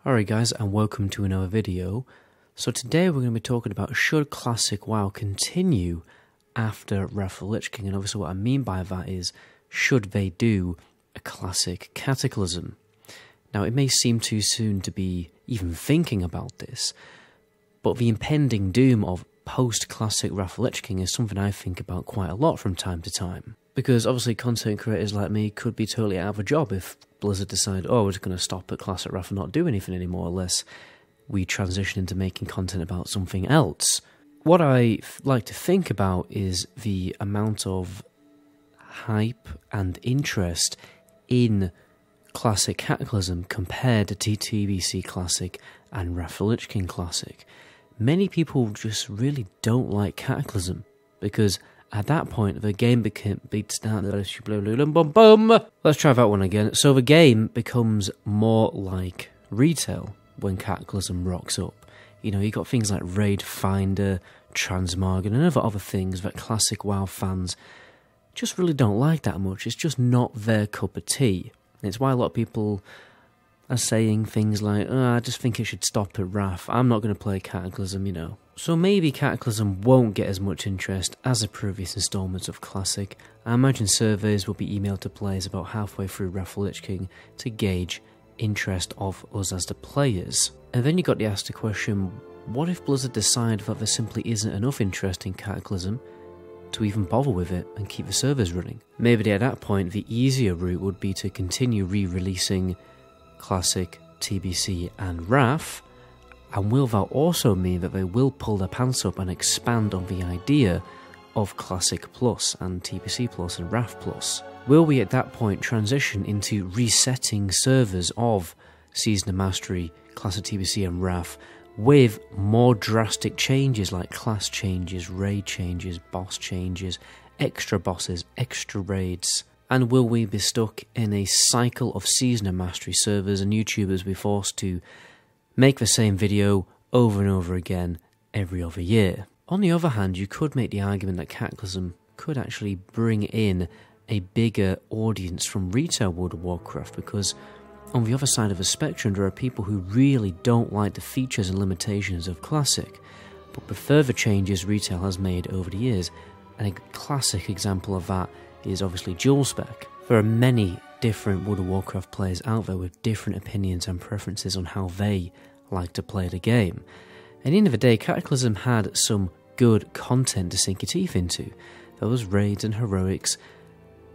Alright guys, and welcome to another video. So today we're going to be talking about should Classic WoW continue after Wrath of the Lich King, and obviously what I mean by that is, should they do a Classic Cataclysm? Now it may seem too soon to be even thinking about this, but the impending doom of post-Classic Wrath of the Lich King is something I think about quite a lot from time to time. Because obviously content creators like me could be totally out of a job if Blizzard decide, oh, we're just going to stop at Classic Wrath and not do anything anymore unless we transition into making content about something else. What I like to think about is the amount of hype and interest in Classic Cataclysm compared to TBC Classic and Wrath of the Lich King Classic. Many people just really don't like Cataclysm because at that point, the game beats down. Let's try that one again. So the game becomes more like retail when Cataclysm rocks up. You know, you got things like Raid Finder, Transmog, and other things that Classic WoW fans just really don't like that much. It's just not their cup of tea. And it's why a lot of people are saying things like, oh, I just think it should stop at Wrath. I'm not going to play Cataclysm, you know. So maybe Cataclysm won't get as much interest as the previous installments of Classic. I imagine surveys will be emailed to players about halfway through Wrath of the Lich King to gauge interest of us as the players. And then you got to ask the question, what if Blizzard decide that there simply isn't enough interest in Cataclysm to even bother with it and keep the servers running? Maybe at that point the easier route would be to continue re-releasing Classic, TBC and Wrath, and will that also mean that they will pull their pants up and expand on the idea of Classic Plus and TBC Plus and Wrath Plus? Will we at that point transition into resetting servers of Season of Mastery, Classic TBC and Wrath with more drastic changes like class changes, raid changes, boss changes, extra bosses, extra raids? And will we be stuck in a cycle of Season of Mastery servers and YouTubers be forced to make the same video over and over again every other year? On the other hand, you could make the argument that Cataclysm could actually bring in a bigger audience from retail World of Warcraft, because on the other side of the spectrum there are people who really don't like the features and limitations of Classic, but prefer the changes retail has made over the years, and a classic example of that is obviously dual spec. There are many different World of Warcraft players out there with different opinions and preferences on how they like to play the game. At the end of the day, Cataclysm had some good content to sink your teeth into. There was raids and heroics,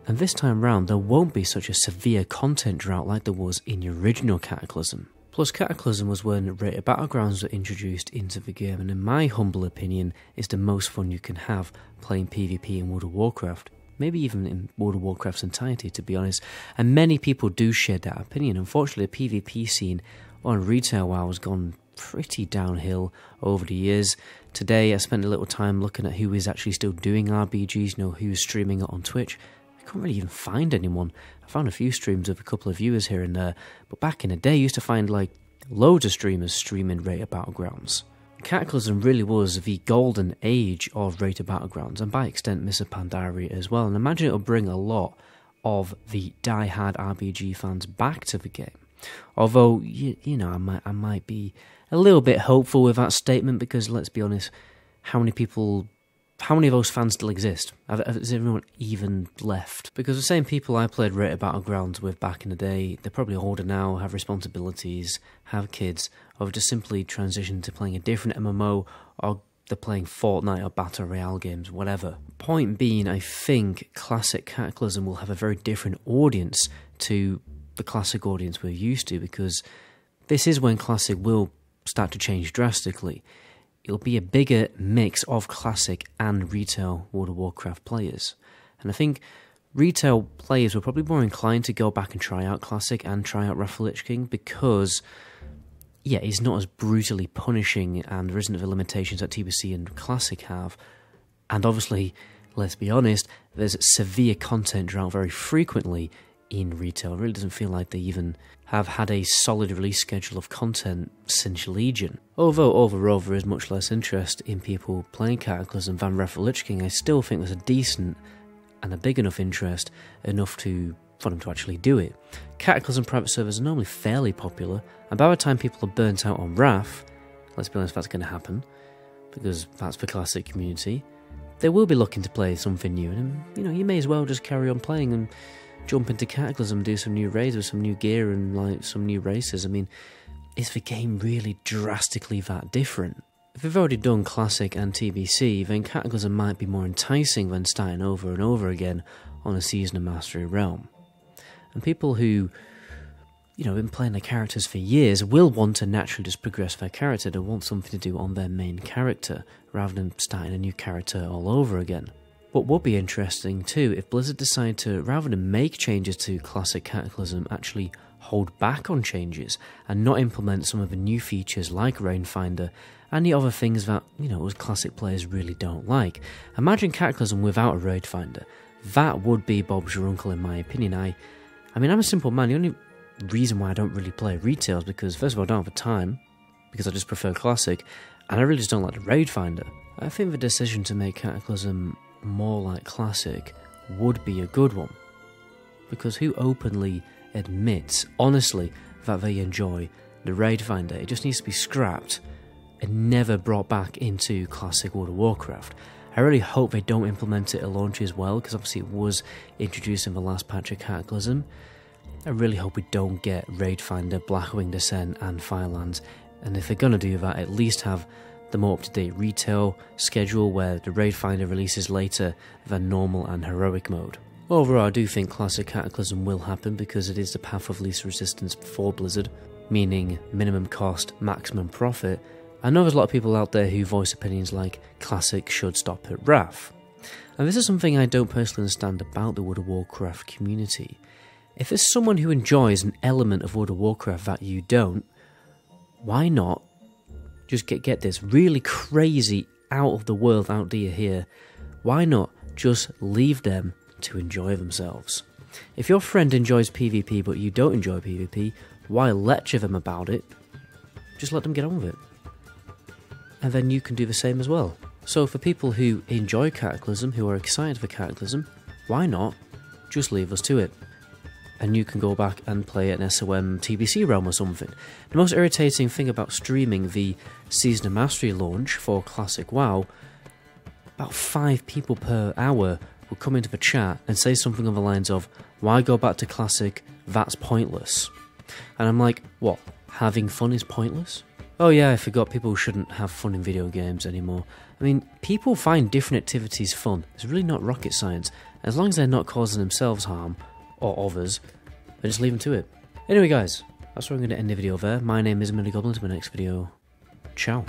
and this time round there won't be such a severe content drought like there was in the original Cataclysm. Plus Cataclysm was when rated battlegrounds were introduced into the game, and in my humble opinion is the most fun you can have playing PvP in World of Warcraft. Maybe even in World of Warcraft's entirety, to be honest. And many people do share that opinion. Unfortunately, the PvP scene on retail WoW has gone pretty downhill over the years. Today, I spent a little time looking at who is actually still doing RBGs, you know, who's streaming it on Twitch. I couldn't really even find anyone. I found a few streams of a couple of viewers here and there, but back in the day, I used to find like loads of streamers streaming Rated Battlegrounds. Cataclysm really was the golden age of Rated Battlegrounds, and by extent Mr. Pandaria as well, and I imagine it'll bring a lot of the die-hard RPG fans back to the game. Although, you know, I might be a little bit hopeful with that statement, because let's be honest, how many of those fans still exist? Has everyone even left? Because the same people I played Rated Battlegrounds with back in the day, they're probably older now, have responsibilities, have kids, or just simply transitioned to playing a different MMO, or they're playing Fortnite or Battle Royale games, whatever. Point being, I think Classic Cataclysm will have a very different audience to the Classic audience we're used to, because this is when Classic will start to change drastically. It'll be a bigger mix of Classic and retail World of Warcraft players. And I think retail players were probably more inclined to go back and try out Classic and try out Wrath of the Lich King, because yeah, it's not as brutally punishing and there isn't the limitations that TBC and Classic have. And obviously, let's be honest, there's severe content drought very frequently in retail. It really doesn't feel like they even have had a solid release schedule of content since Legion. Although overall there is much less interest in people playing Cataclysm than Wrath of the Lich King, I still think there's a decent and a big enough interest enough to for them to actually do it. Cataclysm private servers are normally fairly popular, and by the time people are burnt out on Wrath, let's be honest, that's going to happen, because that's the classic community, they will be looking to play something new, and you may as well just carry on playing and jump into Cataclysm, do some new raids with some new gear and like some new races. I mean, is the game really drastically that different? If you've already done Classic and TBC, then Cataclysm might be more enticing than starting over and over again on a Season of Mastery realm. And people who, have been playing their characters for years will want to naturally just progress their character. They want something to do on their main character, rather than starting a new character all over again. What would be interesting too, if Blizzard decide to, rather than make changes to Classic Cataclysm, actually hold back on changes and not implement some of the new features like Rainfinder and the other things that, us classic players really don't like. Imagine Cataclysm without a Rainfinder. That would be Bob's your uncle in my opinion. I mean, I'm a simple man. The only reason why I don't really play retail is because, first of all, I don't have the time, because I just prefer Classic, and I really just don't like the Raidfinder. I think the decision to make Cataclysm more like Classic would be a good one, because who openly admits, honestly, that they enjoy the Raidfinder? It just needs to be scrapped and never brought back into Classic World of Warcraft. I really hope they don't implement it at launch as well, because obviously it was introduced in the last patch of Cataclysm. I really hope we don't get Raidfinder, Blackwing Descent and Firelands, and if they're going to do that, at least have the more up-to-date retail schedule where the Raidfinder releases later than normal and heroic mode. Overall, I do think Classic Cataclysm will happen because it is the path of least resistance for Blizzard, meaning minimum cost, maximum profit. I know there's a lot of people out there who voice opinions like Classic should stop at Wrath. And this is something I don't personally understand about the World of Warcraft community. If there's someone who enjoys an element of World of Warcraft that you don't, why not just get this really crazy out of the world idea here? Why not just leave them to enjoy themselves? If your friend enjoys PvP but you don't enjoy PvP, why lecture them about it? Just let them get on with it. And then you can do the same as well. So for people who enjoy Cataclysm, who are excited for Cataclysm, why not just leave us to it? And you can go back and play an SOM TBC realm or something. The most irritating thing about streaming the Season of Mastery launch for Classic WoW, about 5 people per hour will come into the chat and say something on the lines of, "Why go back to Classic? That's pointless." And I'm like, what? Having fun is pointless? Oh yeah, I forgot people shouldn't have fun in video games anymore. I mean, people find different activities fun. It's really not rocket science. As long as they're not causing themselves harm, or others, then just leave them to it. Anyway guys, that's where I'm going to end the video there. My name is MetaGoblin. To my next video. Ciao.